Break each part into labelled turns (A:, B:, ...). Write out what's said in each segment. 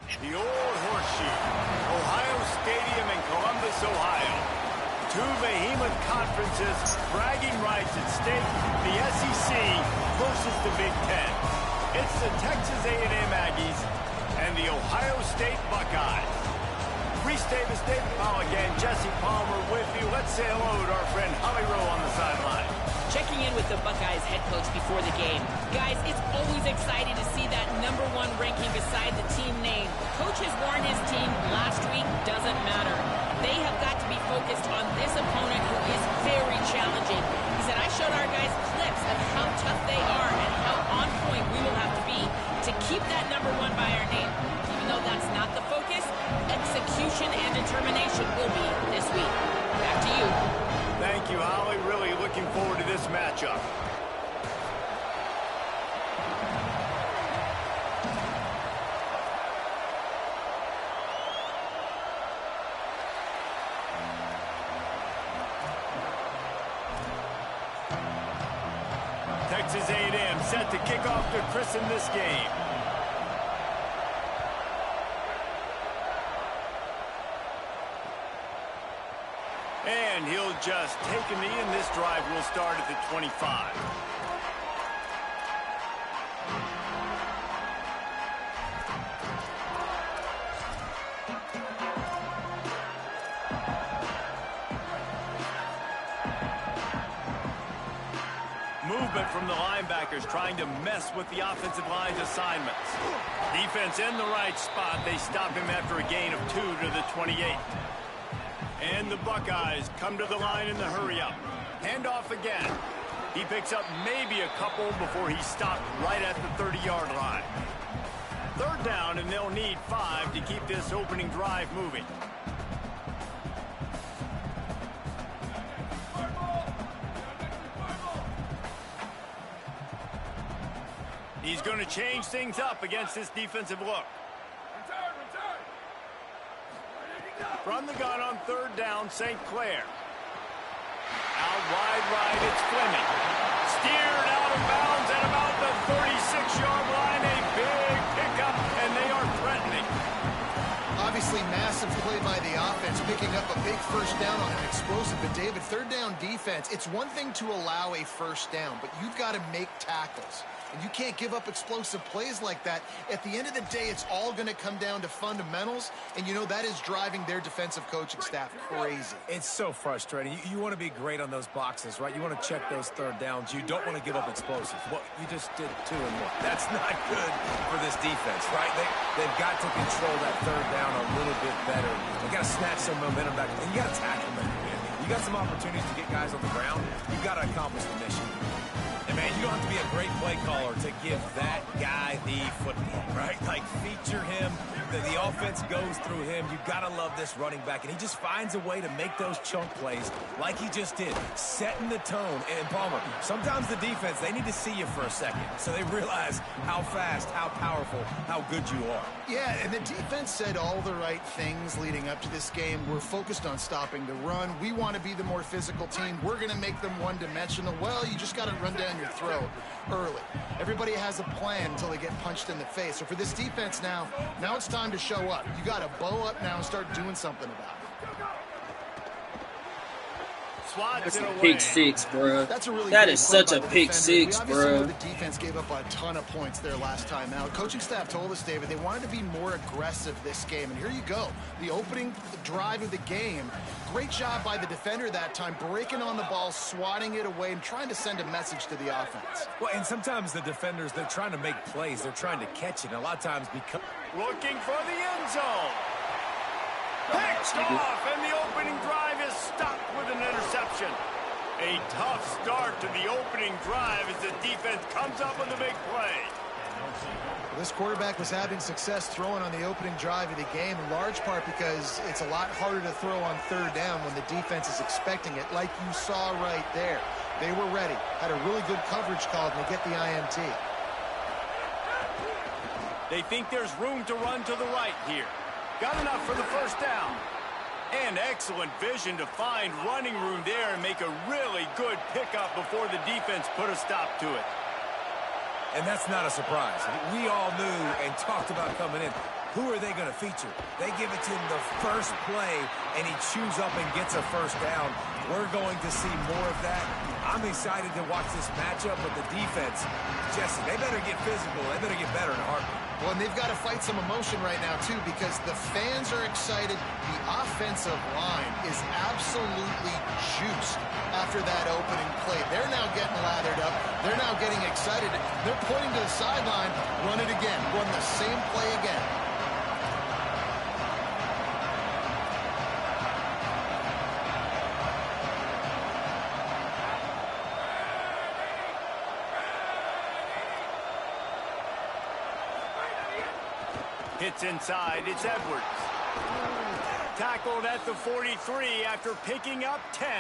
A: The old horseshoe, Ohio Stadium in Columbus, Ohio. Two behemoth conferences, bragging rights at stake, the SEC versus the Big Ten. It's the Texas A&M Aggies and the Ohio State Buckeyes. Reese Davis, David Pollock, and Jesse Palmer with you. Let's say hello to our friend Holly Rowe on the sideline.
B: Checking in with the Buckeyes head coach before the game. Guys, it's always exciting to see that #1 ranking beside the team name. Coach has warned his team last week, doesn't matter. They have got to be focused on this opponent who is very challenging. He said, I showed our guys clips of how tough they are and how on point we will have to be to keep that #1 by our name. Even though that's not the focus, execution and determination will be this week. Back to you.
A: Thank you, Holly. Really looking forward to this matchup. Texas A&M set to kick off to christen this game. And he'll just take a knee, and this drive will start at the 25. Movement from the linebackers trying to mess with the offensive line's assignments. Defense in the right spot. They stop him after a gain of 2 to the 28. And the Buckeyes come to the line in the hurry-up. Handoff again. He picks up maybe a couple before he's stopped right at the 30-yard line. Third down, and they'll need 5 to keep this opening drive moving. He's going to change things up against this defensive look. From the gun on third down, St. Clair. Out wide right, it's Fleming. Steered out of bounds at about the 36-yard line. A big pickup, and they are threatening.
C: Obviously, massive play by the offense, picking up a big first down on an explosive. But, David, third down defense, it's one thing to allow a first down, but you've got to make tackles. And you can't give up explosive plays like that. At the end of the day, it's all going to come down to fundamentals, and you know that is driving their defensive coaching staff crazy.
D: It's so frustrating. You want to be great on those boxes, right? You want to check those third downs. You don't want to give up explosives. Well, you just did 2 and 1. That's not good for this defense, right? They've got to control that third down a little bit better. They've got to snatch some momentum back, and you got to tackle them. You got some opportunities to get guys on the ground. You've got to accomplish the mission. And, man, you don't have to be a great play caller to give that guy the football, right? Like, feature him. The offense goes through him. You've got to love this running back. And he just finds a way to make those chunk plays like he just did, setting the tone. And, Palmer, sometimes the defense, they need to see you for a second so they realize how fast, how powerful, how good you are.
C: Yeah, and the defense said all the right things leading up to this game. We're focused on stopping the run. We want to be the more physical team. We're going to make them one-dimensional. Well, you just got to run down your throat early. Everybody has a plan until they get punched in the face. So for this defense now it's time to show up. You got to bow up now and start doing something about it.
E: That's a pick six, bro.
C: Really
E: that is such a pick six, bro.
C: The defense gave up a ton of points there last time out. Coaching staff told us, David, they wanted to be more aggressive this game. And here you go. The opening drive of the game. Great job by the defender that time, breaking on the ball, swatting it away, and trying to send a message to the offense.
D: Well, and sometimes the defenders, they're trying to make plays. They're trying to catch it. And a lot of times because...
A: Looking for the end zone. Picked off, and the opening drive is stopped with an interception. A tough start to the opening drive as the defense comes up with a big play.
C: This quarterback was having success throwing on the opening drive of the game, in large part because it's a lot harder to throw on third down when the defense is expecting it, like you saw right there. They were ready, had a really good coverage call to get the INT.
A: They think there's room to run to the right here. Got enough for the first down. And excellent vision to find running room there and make a really good pickup before the defense put a stop to it.
D: And that's not a surprise. We all knew and talked about coming in. who are they going to feature? They give it to him the first play, and he chews up and gets a first down. We're going to see more of that. I'm excited to watch this matchup, but the defense, Jesse, they better get physical. They better get better in a heartbeat.
C: Well, and they've got to fight some emotion right now, too, because the fans are excited. The offensive line is absolutely juiced after that opening play. They're now getting lathered up. They're now getting excited. They're pointing to the sideline. Run it again. Run the same play again.
A: Hits inside. It's Edwards. Tackled at the 43 after picking up 10.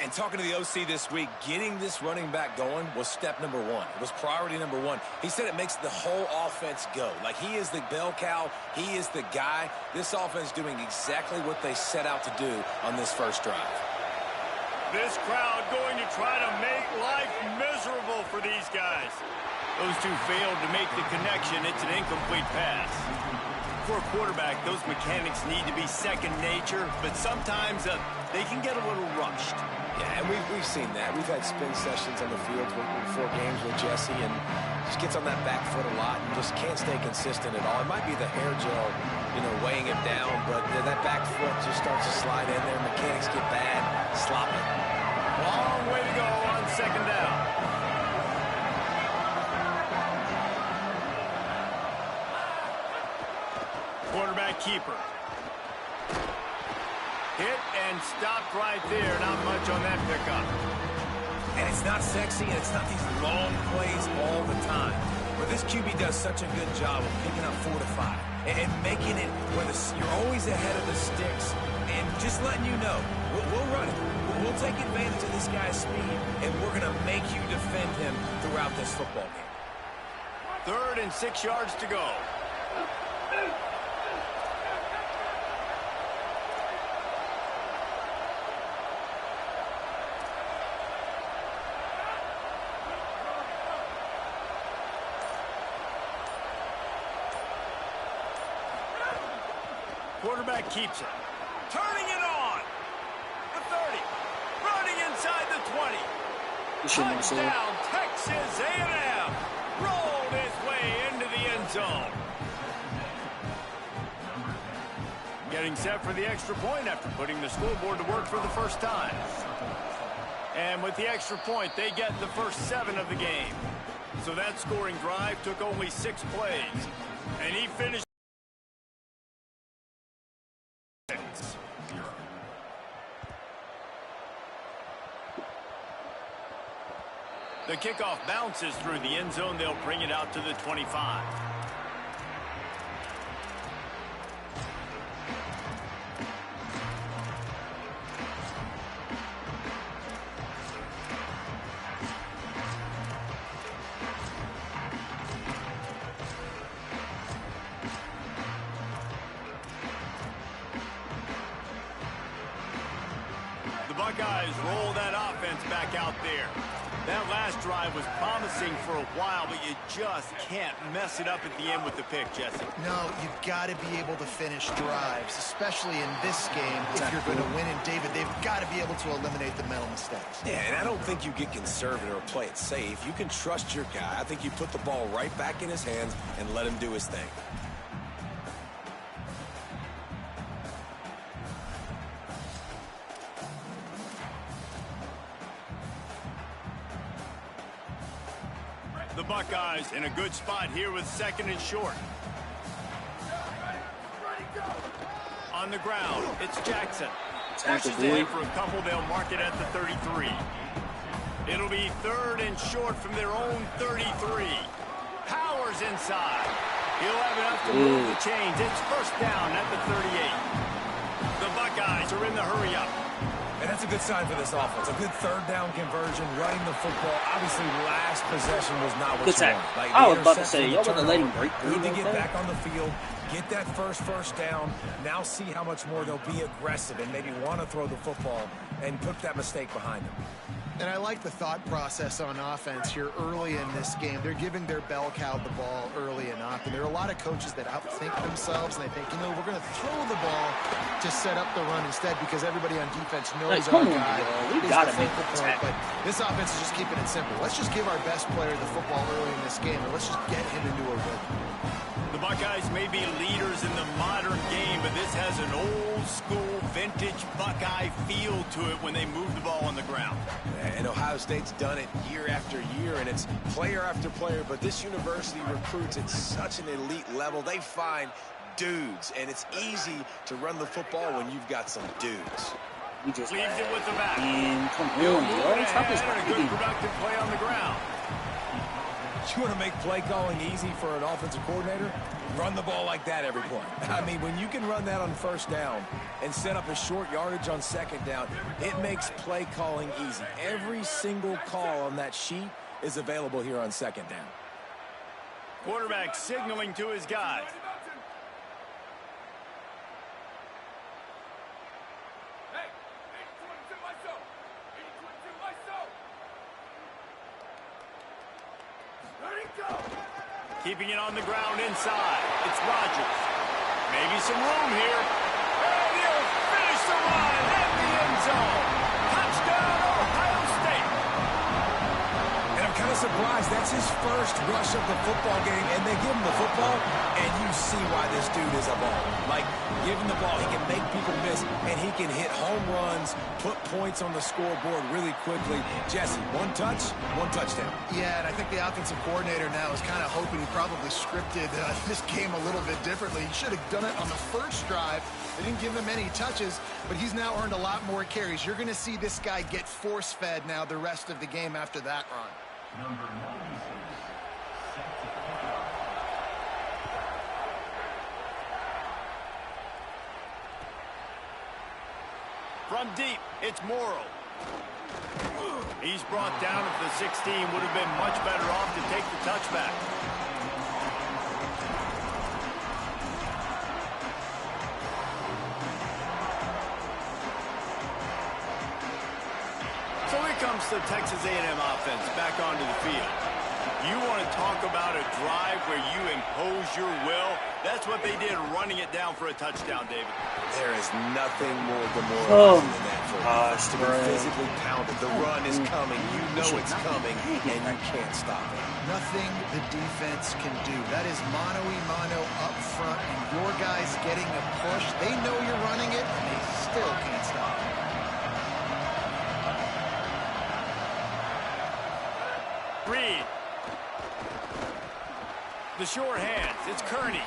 D: And talking to the OC this week, getting this running back going was step number one. It was priority number one. He said it makes the whole offense go. Like, he is the bell cow. He is the guy. This offense doing exactly what they set out to do on this first drive.
A: This crowd going to try to make life miserable for these guys. Those two failed to make the connection. It's an incomplete pass. For a quarterback, those mechanics need to be second nature, but sometimes they can get a little rushed.
D: Yeah, and we've seen that. We've had spin sessions on the field before games with Jesse, and just gets on that back foot a lot and just can't stay consistent at all. It might be the hair gel, weighing him down, but that back foot just starts to slide in there. Mechanics get bad, sloppy.
A: Long way to go on second down. Quarterback keeper. Hit and stopped right there. Not much on that pickup.
D: And it's not sexy, and it's not these long plays all the time. But this QB does such a good job of picking up 4 to 5 and making it where you're always ahead of the sticks and just letting you know, we'll run it. We'll take advantage of this guy's speed, and we're going to make you defend him throughout this football game.
A: 3rd and 6 yards to go. Quarterback keeps it. Turning it on. The 30. Running inside the 20. Touchdown, Texas A&M. Rolled his way into the end zone. Getting set for the extra point after putting the scoreboard to work for the first time. And with the extra point, they get the first 7 of the game. So that scoring drive took only 6 plays. And he finished. The kickoff bounces through the end zone. They'll bring it out to the 25. The Buckeyes roll that offense back out there. That last drive was promising for a while, but you just can't mess it up at the end with the pick, Jesse.
C: No, you've got to be able to finish drives, especially in this game. If you're going to win, and David, they've got to be able to eliminate the mental mistakes.
D: Yeah, and I don't think you get conservative or play it safe. You can trust your guy. I think you put the ball right back in his hands and let him do his thing.
A: The Buckeyes in a good spot here with 2nd and short. On the ground, it's Jackson. Pushes ahead for a couple. They'll mark it at the 33. It'll be 3rd and short from their own 33. Powers inside. He'll have enough to move the chains. It's first down at the 38. The Buckeyes are in the hurry-up.
D: And that's a good sign for this offense. A good 3rd down conversion, running the football. Obviously, last possession was not what you want. Like,
E: I was about to say, y'all want to let him break through.
D: Good to get back on the field, get that first down. Now see how much more they'll be aggressive and maybe want to throw the football and put that mistake behind them.
C: And I like the thought process on offense here early in this game. They're giving their bell cow the ball early enough. And there are a lot of coaches that outthink themselves, and they think, you know, we're going to throw the ball to set up the run instead because everybody on defense knows our guy is the focal point. But this offense is just keeping it simple. Let's just give our best player the football early in this game, and let's just get him into a rhythm.
A: The Buckeyes may be leaders in the modern game, but this has an old-school, vintage Buckeye feel to it when they move the ball on the ground.
D: And Ohio State's done it year after year, and it's player after player, but this university recruits at such an elite level. They find dudes, and it's easy to run the football when you've got some dudes.
E: We just
A: Leaves it with the back.
E: and come on, bro. Stop this
A: And a good productive play on the ground.
D: You want to make play calling easy for an offensive coordinator? Run the ball like that every play. I mean, when you can run that on first down and set up a short yardage on second down, it makes play calling easy. Every single call on that sheet is available here on second down.
A: Quarterback signaling to his guys. Keeping it on the ground inside. It's Rodgers. Maybe some room here. And he'll finish the run at the end zone. Touchdown, Ohio State.
D: And I'm kind of surprised. That's his first rush of the football game, and they give him the football, and you see why this dude is a baller. Like, give him the ball, he can make people miss, and he can hit home runs, put points on the scoreboard really quickly. Jesse, one touch, one touchdown.
C: Yeah, and I think the offensive coordinator now is kind of hoping he probably scripted this game a little bit differently. He should have done it on the first drive. They didn't give him any touches, but he's now earned a lot more carries. You're going to see this guy get force-fed now the rest of the game after that run.
A: From deep, it's Morrow. He's brought down at the 16. Would have been much better off to take the touchback. So here comes the Texas A&M offense back onto the field. You want to talk about a drive where you impose your will? That's what they did, running it down for a touchdown, David.
D: There is nothing more demoralizing than that for
E: gosh,
D: to be physically pounded. The run is coming. You know it's coming, and you can't stop it.
C: Nothing the defense can do. That is mano-a-mano up front, and your guys getting a push. They know you're running it, and they still can't stop it.
A: Reed. The short hands. It's Kearney.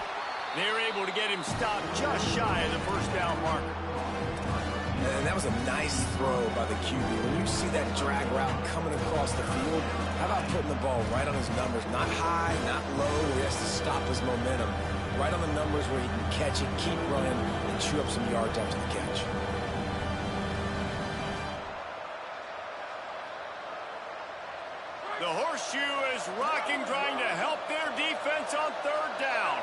A: They're able to get him stopped just shy of the first down marker.
D: And that was a nice throw by the QB. When you see that drag route coming across the field, how about putting the ball right on his numbers? Not high, not low, where he has to stop his momentum. Right on the numbers where he can catch it, keep running, and chew up some yards after the catch.
A: The horseshoe is rocking, trying to help their defense on third down.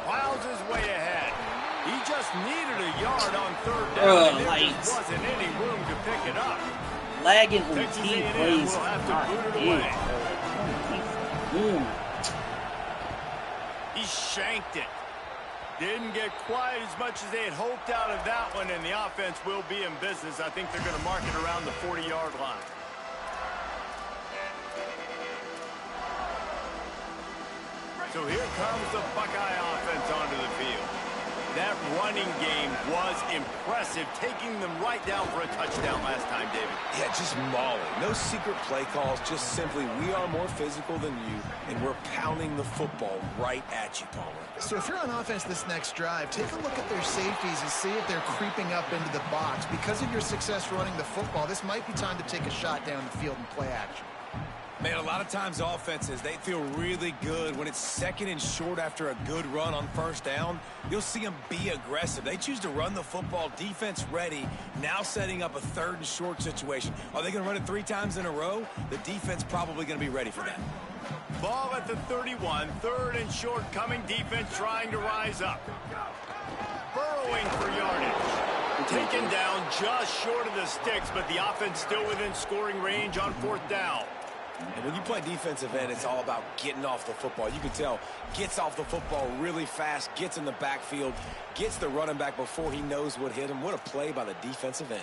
A: Piles his way ahead. He just needed a yard on third down, and there just wasn't any room to pick it up.
E: Lagging on
A: Texas
E: team
A: A&M
E: plays.
A: will have to boot it away. He shanked it. Didn't get quite as much as they had hoped out of that one, and the offense will be in business. I think they're going to mark it around the 40-yard line. So here comes the Buckeye offense onto the field. That running game was impressive, taking them right down for a touchdown last time, David.
D: Yeah, just mauling. No secret play calls, just simply we are more physical than you, and we're pounding the football right at you, Palmer.
C: So if you're on offense this next drive, take a look at their safeties and see if they're creeping up into the box. Because of your success running the football, this might be time to take a shot down the field and play action.
D: Man, a lot of times offenses, they feel really good when it's second and short after a good run on first down. You'll see them be aggressive. They choose to run the football, defense ready, now setting up a third and short situation. Are they going to run it 3 times in a row? The defense probably going to be ready for that.
A: Ball at the 31, third and short coming, defense trying to rise up. Burrowing for yardage. taken down just short of the sticks, but the offense still within scoring range on 4th down.
D: And when you play defensive end, it's all about getting off the football. You can tell, gets off the football really fast, gets in the backfield, gets the running back before he knows what hit him. What a play by the defensive end.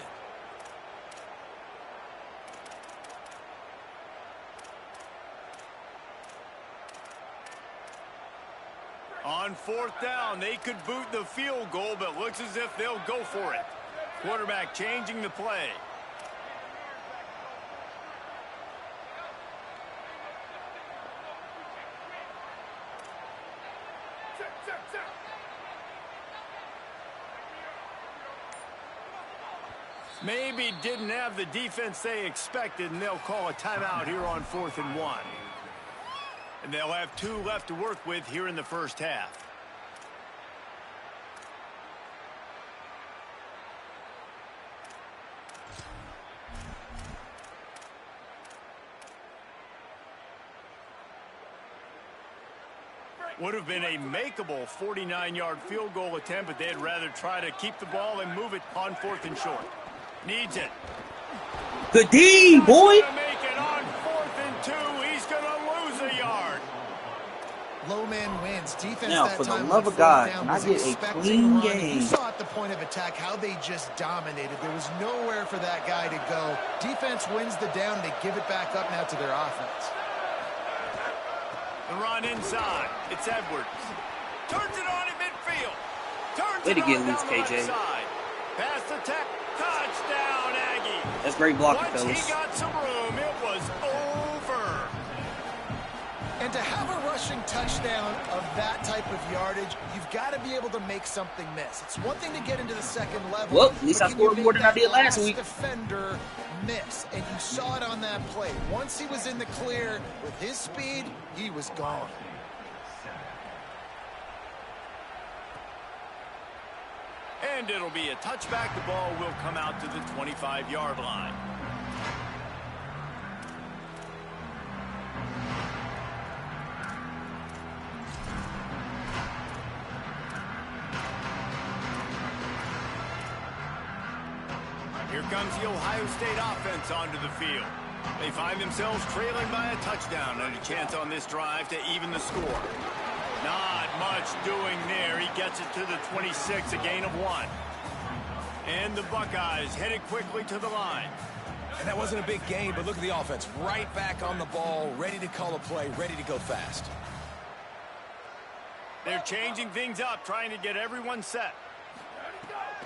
A: On 4th down, they could boot the field goal, but looks as if they'll go for it. Quarterback changing the play. Maybe didn't have the defense they expected, and they'll call a timeout here on 4th and 1. And they'll have 2 left to work with here in the first half. Would have been a makeable 49-yard field goal attempt, but they'd rather try to keep the ball and move it on 4th and short. Needs it.
E: Good D, boy.
A: Make it on 4th and 2. He's going to lose a yard.
C: Low man wins. Defense
E: Now,
C: that
E: for the
C: time
E: love
C: on
E: of God,
C: 4th down
E: can I
C: was
E: get a
C: expecting
E: clean
C: run.
E: game?
C: You saw at the point of attack how they just dominated. There was nowhere for that guy to go. Defense wins the down. They give it back up now to their offense.
A: The run inside. It's Edwards. Turns it on in midfield. Turns
E: Way to
A: it
E: get
A: on
E: loose,
A: down the
E: KJ.
A: left side. Pass the tech. Touchdown, Aggie.
E: That's great blocking,
A: Once
E: fellas.
A: he got some room, it was over.
C: And to have a rushing touchdown of that type of yardage, you've got to be able to make something miss. It's one thing to get into the second level.
E: Well, at least I scored more than I did last week.
C: Defender miss, and you saw it on that play. Once he was in the clear with his speed, he was gone.
A: And it'll be a touchback. The ball will come out to the 25-yard line. Here comes the Ohio State offense onto the field. They find themselves trailing by a touchdown and a chance on this drive to even the score. Not much doing there. He gets it to the 26, a gain of 1. And the Buckeyes headed quickly to the line.
D: And that wasn't a big gain, but look at the offense. Right back on the ball, ready to call a play, ready to go fast.
A: They're changing things up, trying to get everyone set.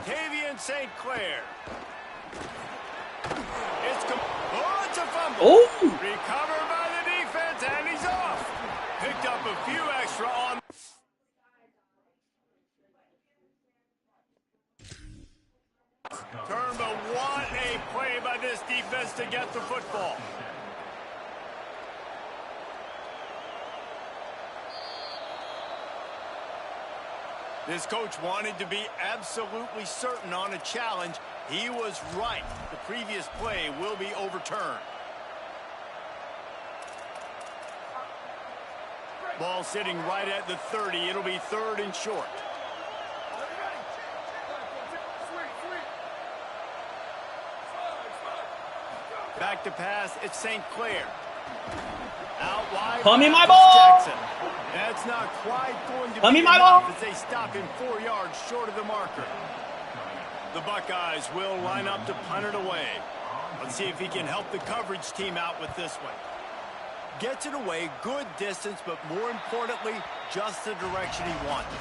A: Tavian St. Clair. It's a fumble.
E: Oh!
A: Recovered by the defense, and he's off. Picked up a few extra on. Turnbull, what a play by this defense to get the football. This coach wanted to be absolutely certain on a challenge. He was right. The previous play will be overturned. Ball sitting right at the 30. It'll be 3rd and short. Back to pass. It's St. Clair. Out wide.
E: Come in my ball.
A: Jackson. That's not quite going to
E: Come
A: be
E: in my
A: enough
E: ball.
A: as they stop him 4 yards short of the marker. The Buckeyes will line up to punt it away. Let's see if he can help the coverage team out with this one. Gets it away, good distance, but more importantly, just the direction he wanted.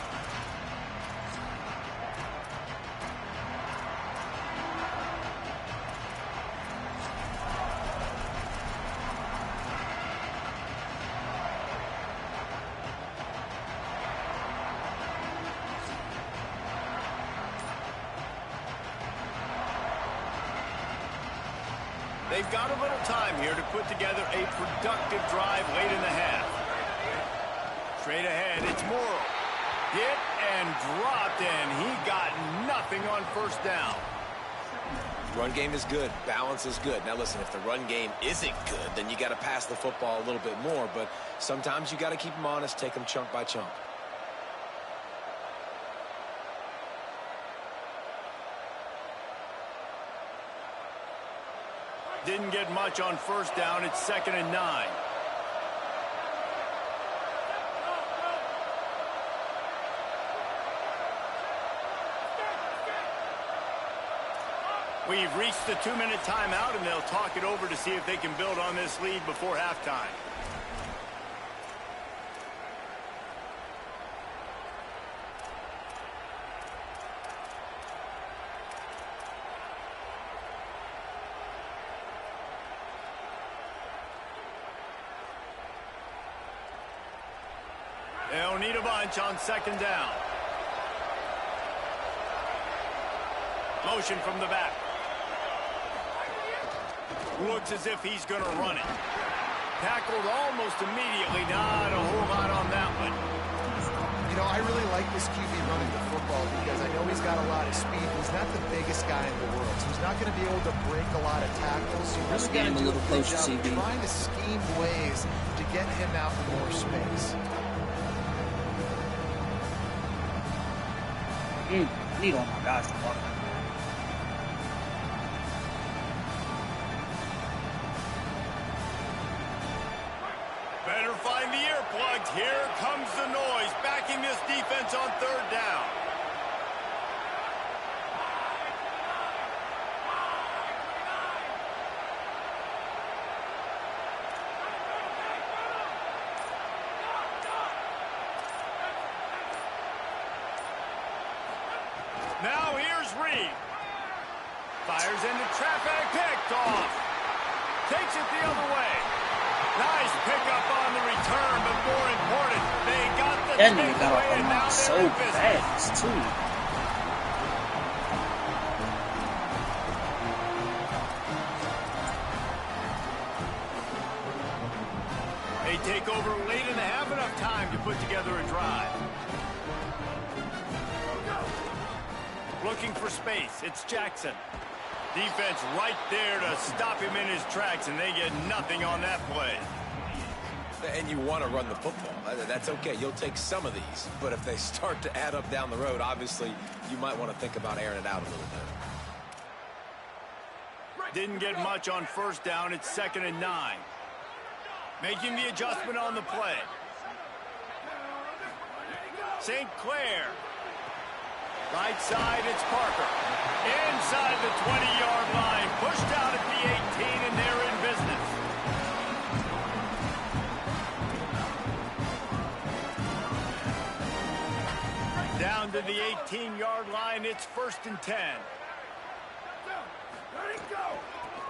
A: They've got a little time here to put together a productive drive late in the half. Straight ahead, it's Morrow. Hit and dropped, and he got nothing on 1st down.
D: Run game is good. Balance is good. Now, listen, if the run game isn't good, then you got to pass the football a little bit more. But sometimes you got to keep them honest, take them chunk by chunk.
A: Didn't get much on first down. It's 2nd and 9. We've reached the 2-minute timeout, and they'll talk it over to see if they can build on this lead before halftime. They'll need a bunch on 2nd down. Motion from the back. Looks as if he's going to run it. Tackled almost immediately. Not a whole lot on that one.
C: You know, I really like this QB running the football because I know he's got a lot of speed. He's not the biggest guy in the world, so he's not going to be able to break a lot of tackles. So you really got to do a good job trying to scheme ways to get him out in more space.
E: Need all my guys to walk.
A: Better find the earplugs. Here comes the noise, backing this defense on 3rd down. Now here's Reed. Fires into traffic, picked off. Takes it the other way. Nice pickup on the return, but more important, they got the
E: That nigga got off the
A: takeaway,
E: line so fast, too.
A: They take over late and have enough time to put together a drive. Looking for space. It's Jackson. Defense right there to stop him in his tracks, and they get nothing on that play.
D: And you want to run the football. That's okay. You'll take some of these. But if they start to add up down the road, obviously, you might want to think about airing it out a little bit.
A: Didn't get much on first down. It's 2nd and 9. Making the adjustment on the play. St. Clair. Right side, it's Parker. Inside the 20-yard line. Pushed out at the 18, and they're in business. Down to the 18-yard line, it's 1st and 10.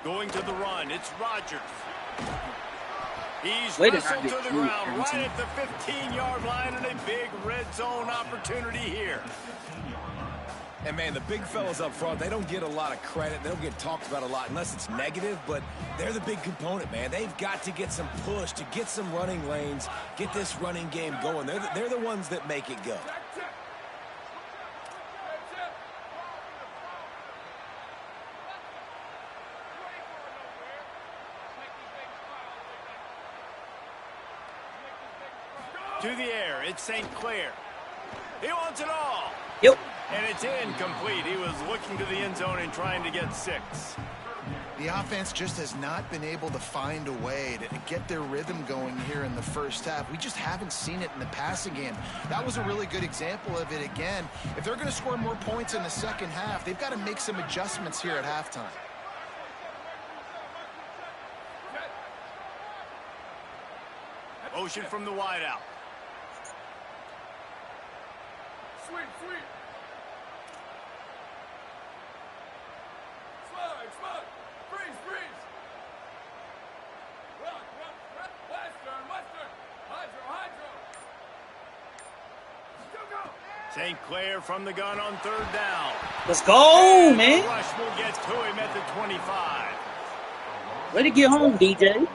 A: Going to the run, it's Rodgers. He's wrestled to the ground right at the 15-yard line, and a big red zone opportunity here.
D: And, man, the big fellas up front, they don't get a lot of credit. They don't get talked about a lot unless it's negative, but they're the big component, man. They've got to get some push, to get some running lanes, get this running game going. They're the ones that make it go.
A: To the air, it's St. Clair. He wants it all.
E: Yep.
A: And it's incomplete. He was looking to the end zone and trying to get 6.
C: The offense just has not been able to find a way to get their rhythm going here in the first half. We just haven't seen it in the passing game. That was a really good example of it again. If they're going to score more points in the second half, they've got to make some adjustments here at halftime.
A: Motion from the wideout.
F: Sweet. Slide. Freeze. Rock. Western. Hydro. Go.
A: St. Clair from the gun on 3rd down.
E: Let's go, man.
A: The rush will get to him at the 25.
E: Way to get home, DJ.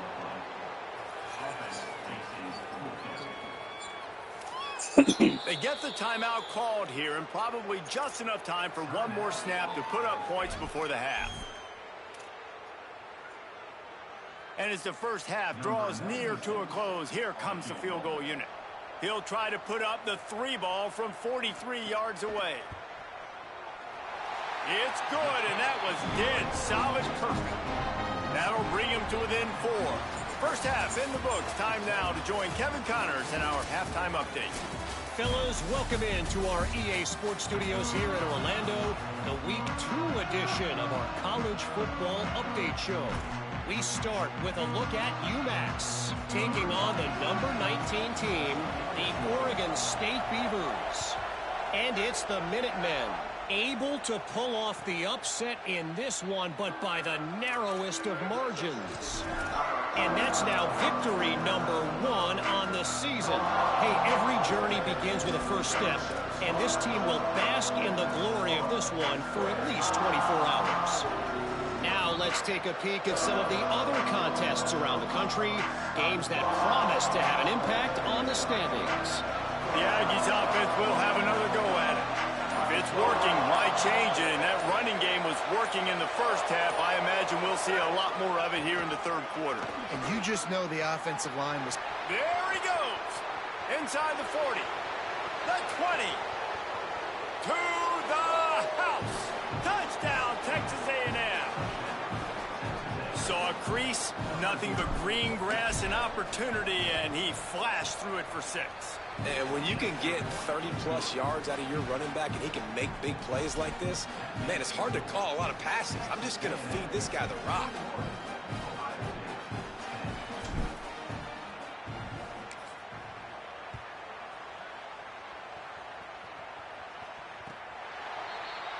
A: They get the timeout called here, and probably just enough time for one more snap to put up points before the half. And as the first half draws near to a close, here comes the field goal unit. He'll try to put up the 3 ball from 43 yards away. It's good, and that was dead solid perfect. That'll to within 4. First half in the books. Time now to join Kevin Connors in our halftime update.
G: Fellas, welcome into our EA Sports Studios here in Orlando, the Week 2 edition of our College Football Update Show. We start with a look at UMass, taking on the number 19 team, the Oregon State Beavers. And it's the Minutemen, able to pull off the upset in this one, but by the narrowest of margins. And that's now victory number 1 on the season. Hey, every journey begins with a first step, and this team will bask in the glory of this one for at least 24 hours. Now let's take a peek at some of the other contests around the country, games that promise to have an impact on the standings.
A: The Aggies offense will have another go at it. If it's working, why change it? And that running game was working in the first half. I imagine we'll see a lot more of it here in the third quarter.
C: And you just know the offensive line was...
A: There he goes. Inside the 40. The 20. To the house. Touchdown, Texas A&M. Saw a crease, nothing but green grass and opportunity, and he flashed through it for 6.
D: And when you can get 30-plus yards out of your running back and he can make big plays like this, man, it's hard to call a lot of passes. I'm just going to feed this guy the rock.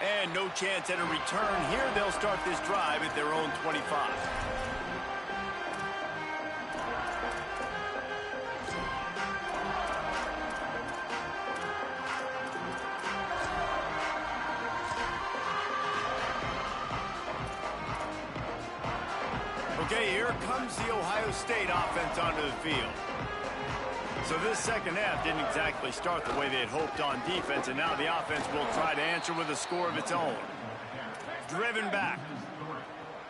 A: And no chance at a return here. They'll start this drive at their own 25. Okay, here comes the Ohio State offense onto the field. So this second half didn't exactly start the way they had hoped on defense, and now the offense will try to answer with a score of its own. Driven back.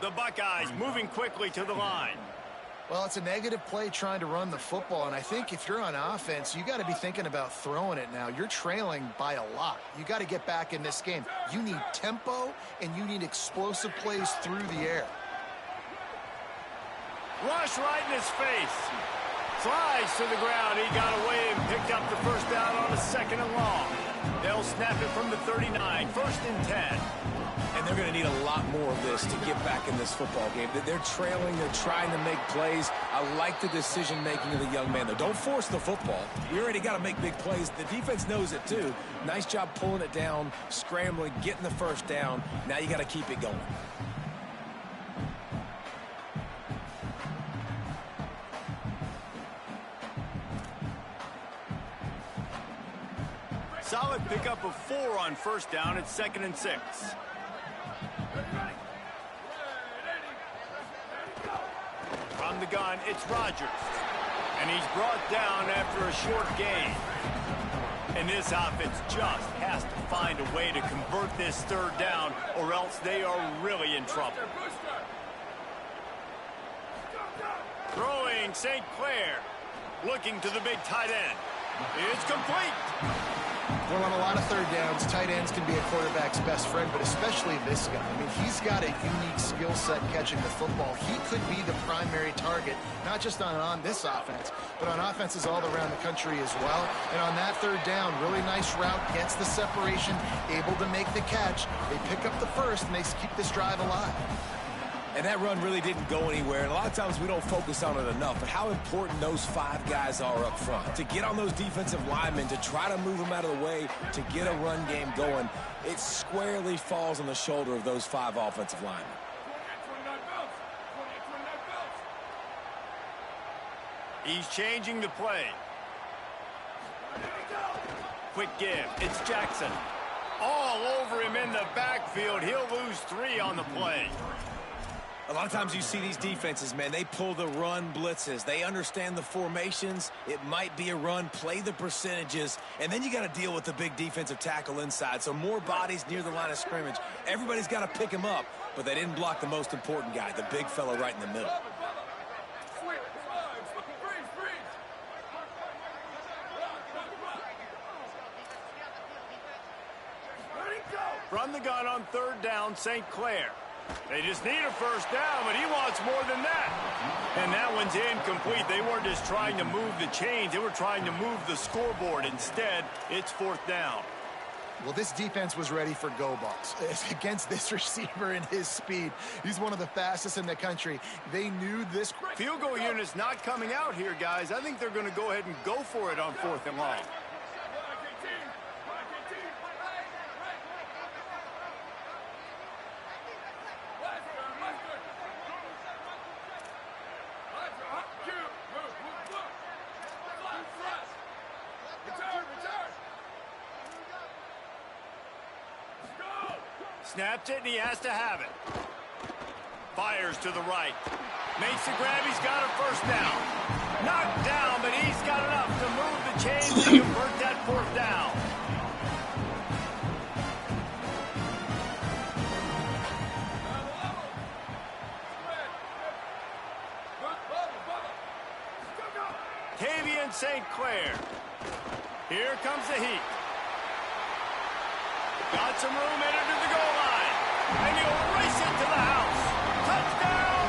A: The Buckeyes moving quickly to the line.
C: Well, it's a negative play trying to run the football, and I think if you're on offense, you got to be thinking about throwing it now. You're trailing by a lot. You got to get back in this game. You need tempo, and you need explosive plays through the air.
A: Rush right in his face. Slides to the ground. He got away and picked up the first down on a 2nd and long. They'll snap it from the 39. 1st and 10.
D: And they're going to need a lot more of this to get back in this football game. They're trailing. They're trying to make plays. I like the decision-making of the young man, though. Don't force the football. You already got to make big plays. The defense knows it, too. Nice job pulling it down, scrambling, getting the first down. Now you got to keep it going.
A: Solid pickup of 4 on first down. It's 2nd and 6. From the gun, it's Rodgers. And he's brought down after a short gain. And this offense just has to find a way to convert this 3rd down, or else they are really in trouble. Throwing St. Clair. Looking to the big tight end. It's complete.
C: Well, on a lot of 3rd downs, tight ends can be a quarterback's best friend, but especially this guy. I mean, he's got a unique skill set catching the football. He could be the primary target, not just on this offense, but on offenses all around the country as well. And on that 3rd down, really nice route, gets the separation, able to make the catch. They pick up the first, and they keep this drive alive.
D: And that run really didn't go anywhere. And a lot of times we don't focus on it enough. But how important those 5 guys are up front. To get on those defensive linemen, to try to move them out of the way, to get a run game going, it squarely falls on the shoulder of those 5 offensive linemen.
A: He's changing the play. Quick give. It's Jackson. All over him in the backfield. He'll lose 3 on the play.
D: A lot of times you see these defenses, man, they pull the run blitzes. They understand the formations. It might be a run, play the percentages, and then you got to deal with the big defensive tackle inside. So more bodies near the line of scrimmage. Everybody's got to pick him up, but they didn't block the most important guy, the big fella right in the middle.
A: From the gun on 3rd down, St. Clair. They just need a first down, but he wants more than that. And that one's incomplete. They weren't just trying to move the chains. They were trying to move the scoreboard. Instead, it's fourth down.
C: Well, this defense was ready for go balls. Against this receiver and his speed, he's one of the fastest in the country. They knew this.
A: Field goal unit's not coming out here, guys. I think they're going to go ahead and go for it on fourth and long. Snaps it, and he has to have it. Fires to the right. Makes the grab. He's got a first down. Knocked down, but he's got enough to move the chains and convert that fourth down. Tavian St. Clair. Here comes the heat. Got some room headed to the goal line. And he'll race it to the house. Touchdown,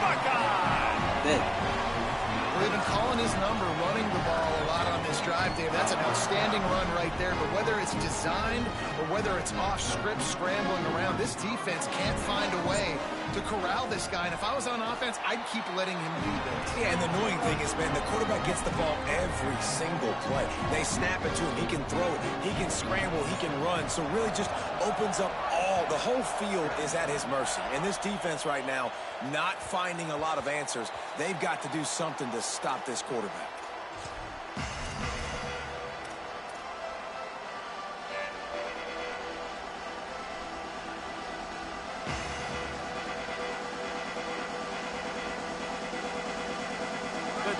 A: Buckeye!
C: Well, they've been calling his number, running the ball a lot on this drive, Dave. That's an outstanding run right there. But whether it's designed or whether it's off script, scrambling around, this defense can't find a way to corral this guy. And if I was on offense, I'd keep letting him do this.
D: Yeah, and the annoying thing is, man, the quarterback gets the ball every single play. They snap it to him. He can throw it. He can scramble. He can run. So really just opens up the whole field is at his mercy. And this defense right now, not finding a lot of answers. They've got to do something to stop this quarterback.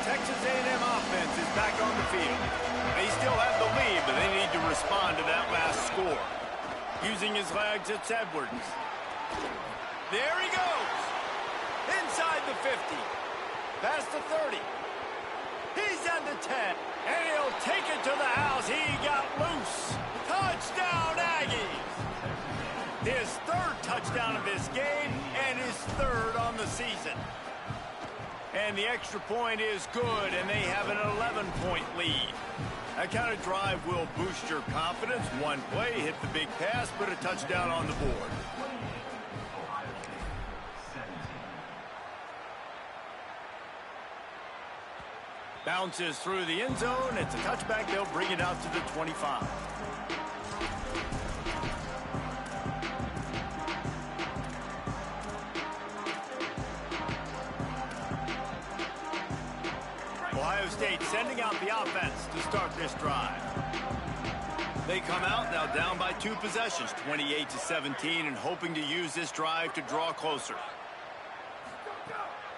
A: Texas A&M offense is back on the field. They still have the lead, but they need to respond to that last score. Using his legs, it's Edwards. There he goes. Inside the 50. Past the 30. He's at the 10. And he'll take it to the house. He got loose. Touchdown, Aggies. His third touchdown of this game and his third on the season. And the extra point is good, and they have an 11-point lead. That kind of drive will boost your confidence. One play, hit the big pass, put a touchdown on the board. Bounces through the end zone. It's a touchback. They'll bring it out to the 25. Ohio State sending out the offense to start this drive. They come out now down by 2 possessions, 28-17, and hoping to use this drive to draw closer.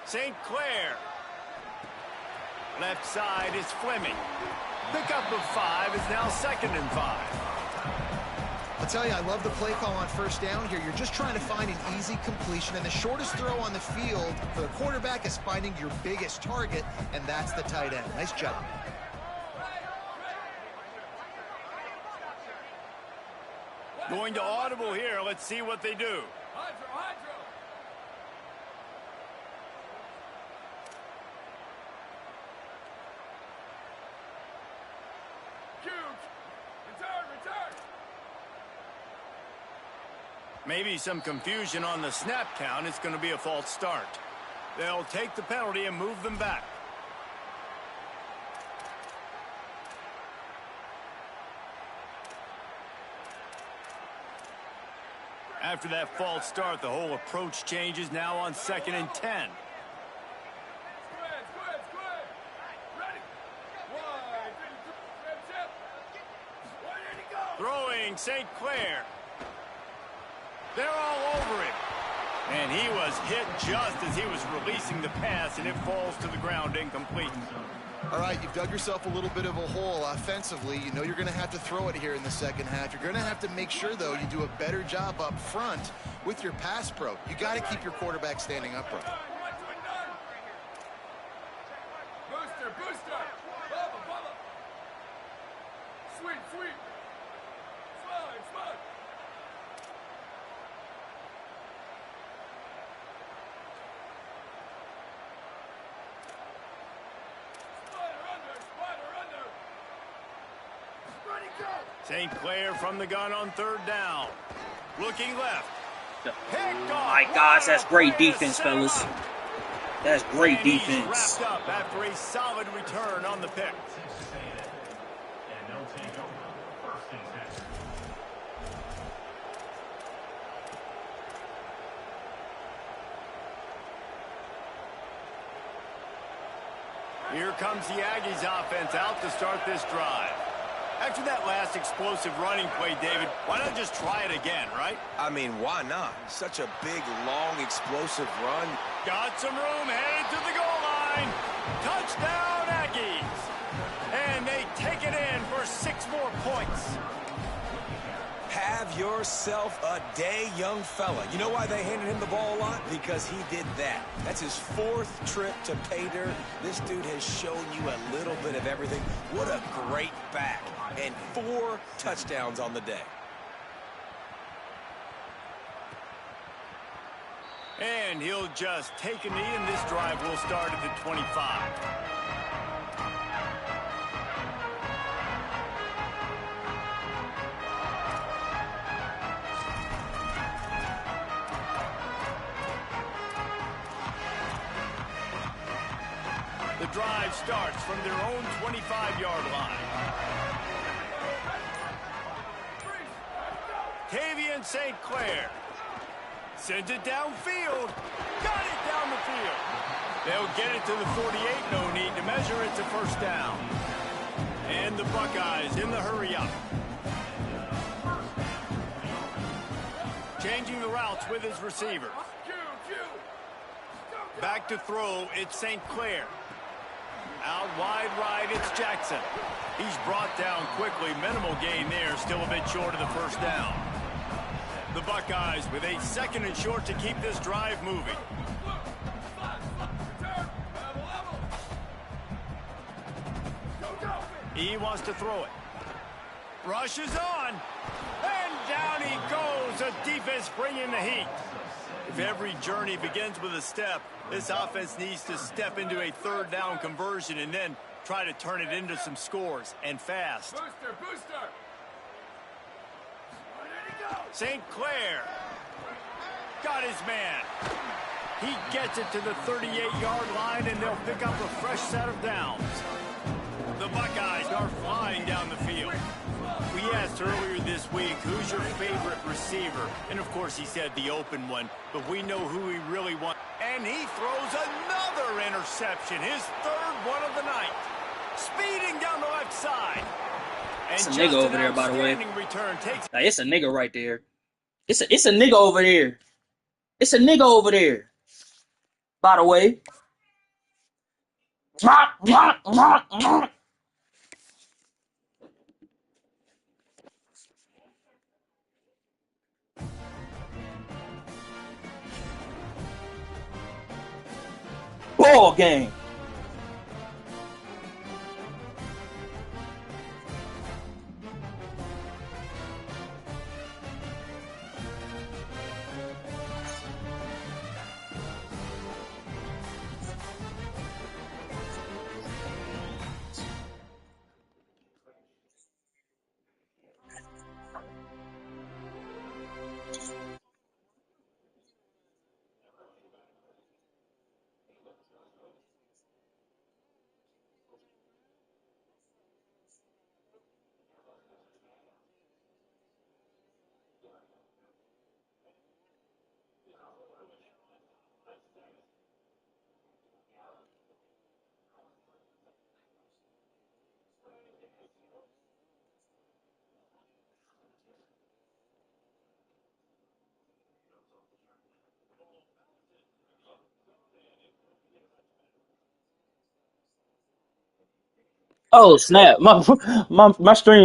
A: St. Clair. Left side is Fleming. Pickup of 5 is now 2nd and 5.
C: I'll tell you, I love the play call on first down here. You're just trying to find an easy completion, and the shortest throw on the field for the quarterback is finding your biggest target, and that's the tight end. Nice job.
A: Going to audible here. Let's see what they do. Maybe some confusion on the snap count. It's going to be a false start. They'll take the penalty and move them back. After that false start, the whole approach changes now on 2nd and 10. Throwing St. Clair. They're all over him. And he was hit just as he was releasing the pass, and it falls to the ground incomplete.
C: All right, you've dug yourself a little bit of a hole offensively. You know you're going to have to throw it here in the second half. You're going to have to make sure, though, you do a better job up front with your pass pro. You got to keep your quarterback standing upright.
F: Booster, booster. Bubba, bubba. Sweet, sweet. Slide, slide.
A: St. Clair from the gun on third down. Looking left.
E: My gosh, that's great defense, fellas. That's great defense.
A: Wrapped up after a solid return on the pick. Here comes the Aggies offense out to start this drive. After that last explosive running play, David, why not just try it again, right?
D: I mean, why not? Such a big, long, explosive run.
A: Got some room, headed to the goal line. Touchdown, Aggies. And they take it in for 6 more points.
D: Have yourself a day, young fella. You know why they handed him the ball a lot? Because he did that. That's his 4th trip to pay dirt. This dude has shown you a little bit of everything. What a great back. And 4 touchdowns on the day.
A: And he'll just take a knee, and this drive will start at the 25. The drive starts from their own 25-yard line. Tavian St. Clair sends it downfield. Got it down the field. They'll get it to the 48. No need to measure. It's a first down. And the Buckeyes in the hurry up. Changing the routes with his receivers. Back to throw. It's St. Clair. Out wide right, it's Jackson. He's brought down quickly. Minimal gain there, still a bit short of the first down. The Buckeyes with a 2nd and short to keep this drive moving. He wants to throw it. Rushes on. And down he goes. The defense bringing the heat. If every journey begins with a step, this offense needs to step into a 3rd down conversion and then try to turn it into some scores, and fast.
F: Booster.
A: St. Clair got his man. He gets it to the 38-yard line, and they'll pick up a fresh set of downs. The Buckeyes are flying down the field. We asked earlier this week, who's your favorite receiver? And, of course, he said the open one, but we know who he really wants. And he throws another interception, his 3rd one of the night. Speeding down the left side. And
E: it's a nigga over there, by the way. Like, it's a nigga right there. It's a nigga over there. It's a nigga over there. By the way. Ball game. Oh snap! My stream